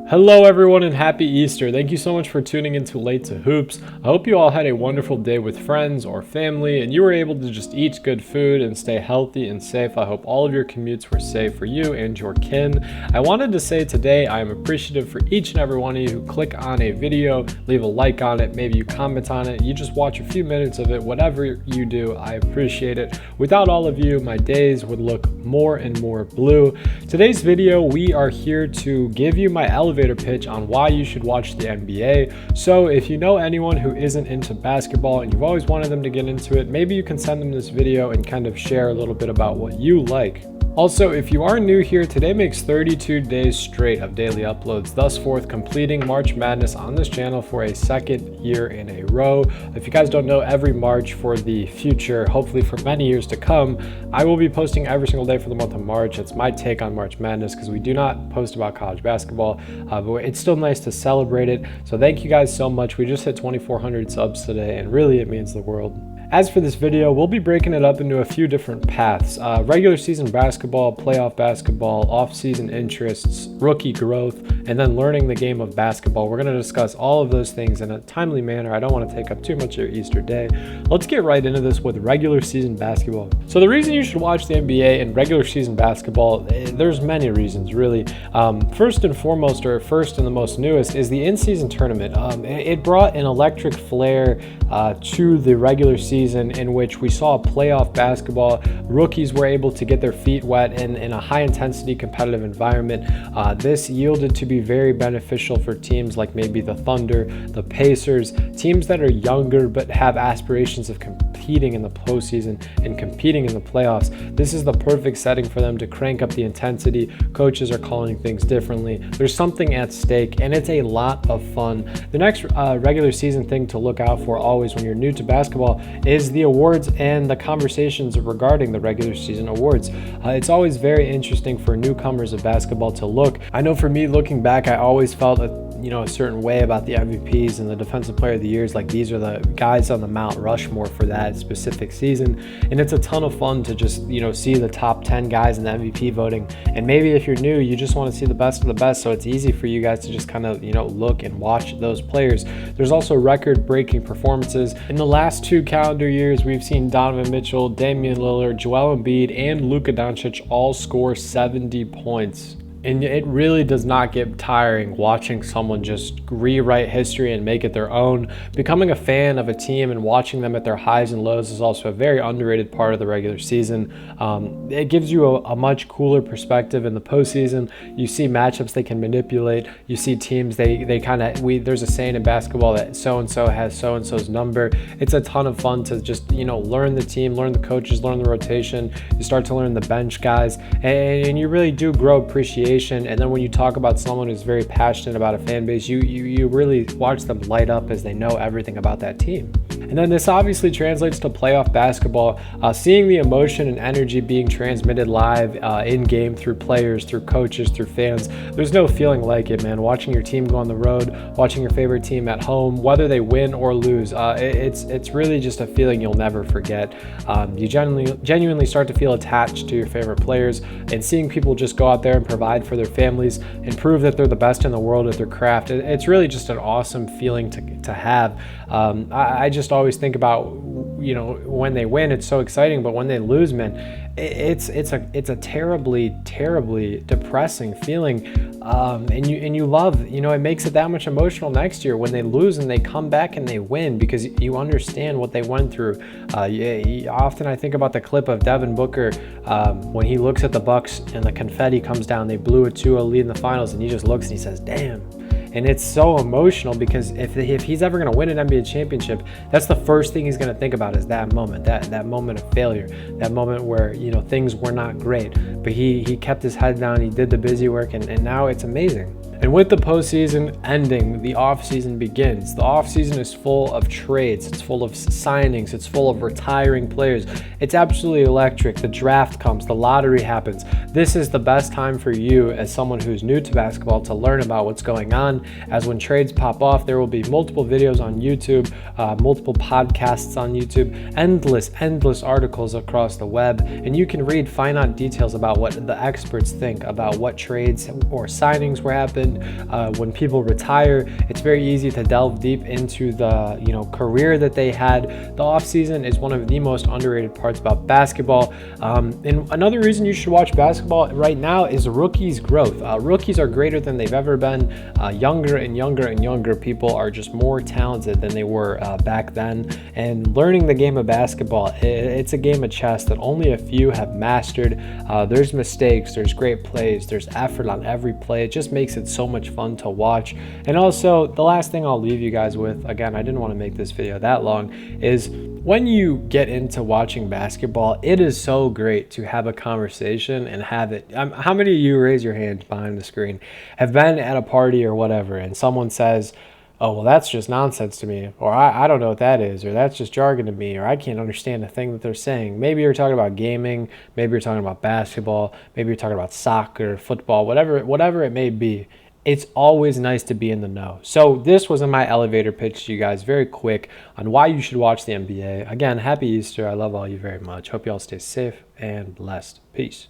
Hello everyone and happy Easter. Thank you so much for tuning into Late to Hoops. I hope you all had a wonderful day with friends or family and you were able to just eat good food and stay healthy and safe. I hope all of your commutes were safe for you and your kin. I wanted to say today I am appreciative for each and every one of you who click on a video, leave a like on it, maybe you comment on it, you just watch a few minutes of it. Whatever you do, I appreciate it. Without all of you, my days would look more and more blue. Today's video, we are here to give you my elevator pitch on why you should watch the NBA. So if you know anyone who isn't into basketball and you've always wanted them to get into it, maybe you can send them this video and kind of share a little bit about what you like. Also, if you are new here, today makes 32 days straight of daily uploads, thus forth completing March Madness on this channel for a second year in a row. If you guys don't know, every March for the future, hopefully for many years to come, I will be posting every single day for the month of March. It's my take on March Madness because we do not post about college basketball, but it's still nice to celebrate it. So thank you guys so much. We just hit 2,400 subs today, and really it means the world. As for this video, we'll be breaking it up into a few different paths. Regular season basketball, playoff basketball, off-season interests, rookie growth, and then learning the game of basketball. We're going to discuss all of those things in a timely manner. I don't want to take up too much of your Easter day. Let's get right into this with regular season basketball. So the reason you should watch the NBA and regular season basketball, there's many reasons really. First and foremost, or first and the most newest, is the in-season tournament. It brought an electric flair to the regular season in which we saw playoff basketball. Rookies were able to get their feet wet in a high intensity competitive environment. This yielded to be very beneficial for teams like maybe the Thunder, the Pacers, teams that are younger but have aspirations of competing in the postseason and competing in the playoffs. This is the perfect setting for them to crank up the intensity. Coaches are calling things differently. There's something at stake and it's a lot of fun. The next regular season thing to look out for always when you're new to basketball is the awards and the conversations regarding the regular season awards. It's always very interesting for newcomers of basketball to look. I know for me, looking back, I always felt a certain way about the MVPs and the Defensive Player of the Years. Like, these are the guys on the Mount Rushmore for that specific season. And it's a ton of fun to just, see the top 10 guys in the MVP voting. And maybe if you're new, you just want to see the best of the best. So it's easy for you guys to just kind of, look and watch those players. There's also record-breaking performances. In the last 2 calendar years, we've seen Donovan Mitchell, Damian Lillard, Joel Embiid, and Luka Doncic all score 70 points. And it really does not get tiring watching someone just rewrite history and make it their own. Becoming a fan of a team and watching them at their highs and lows is also a very underrated part of the regular season. It gives you a much cooler perspective in the postseason. You see matchups they can manipulate. You see teams, there's a saying in basketball that so-and-so has so-and-so's number. It's a ton of fun to just, learn the team, learn the coaches, learn the rotation. You start to learn the bench guys, and you really do grow appreciation. And then when you talk about someone who's very passionate about a fan base, you really watch them light up as they know everything about that team. And then this obviously translates to playoff basketball. Seeing the emotion and energy being transmitted live in game through players, through coaches, through fans. There's no feeling like it, man. Watching your team go on the road, watching your favorite team at home, whether they win or lose, it's really just a feeling you'll never forget. You genuinely start to feel attached to your favorite players, and seeing people just go out there and provide for their families and prove that they're the best in the world at their craft. It's really just an awesome feeling to have. I just always think about, when they win, it's so exciting, but when they lose, man, it's a terribly depressing feeling. And you love, it makes it that much emotional next year when they lose and they come back and they win because you understand what they went through. Often I think about the clip of Devin Booker when he looks at the Bucks and the confetti comes down. They blew a 2-0 lead in the finals, and he just looks and he says, "Damn." And it's so emotional because if he's ever going to win an NBA championship, that's the first thing he's going to think about is that moment, that moment of failure, that moment where, things were not great. But he kept his head down, he did the busy work, and now it's amazing. And with the postseason ending, the offseason begins. The offseason is full of trades. It's full of signings. It's full of retiring players. It's absolutely electric. The draft comes. The lottery happens. This is the best time for you as someone who's new to basketball to learn about what's going on. As when trades pop off, there will be multiple videos on YouTube, multiple podcasts on YouTube, endless articles across the web, and you can read finite details about what the experts think about what trades or signings were happening, season, when people retire, it's very easy to delve deep into the career that they had. The off season is one of the most underrated parts about basketball. And another reason you should watch basketball right now is rookies' growth. Rookies are greater than they've ever been. Younger and younger and younger people are just more talented than they were back then. And learning the game of basketball, it's a game of chess that only a few have mastered. There's mistakes, there's great plays, there's effort on every play. It just makes it so much fun to watch. And also, the last thing I'll leave you guys with, again, I didn't want to make this video that long, is when you get into watching basketball, it is so great to have a conversation and have it. How many of you, raise your hands behind the screen, have been at a party or whatever and someone says, oh, well, that's just nonsense to me, or I don't know what that is, or that's just jargon to me, or I can't understand a thing that they're saying. Maybe you're talking about gaming, maybe you're talking about basketball, maybe you're talking about soccer, football, whatever it may be. It's always nice to be in the know. So this was my elevator pitch to you guys, very quick, on why you should watch the NBA. Again, happy Easter. I love all you very much. Hope you all stay safe and blessed. Peace.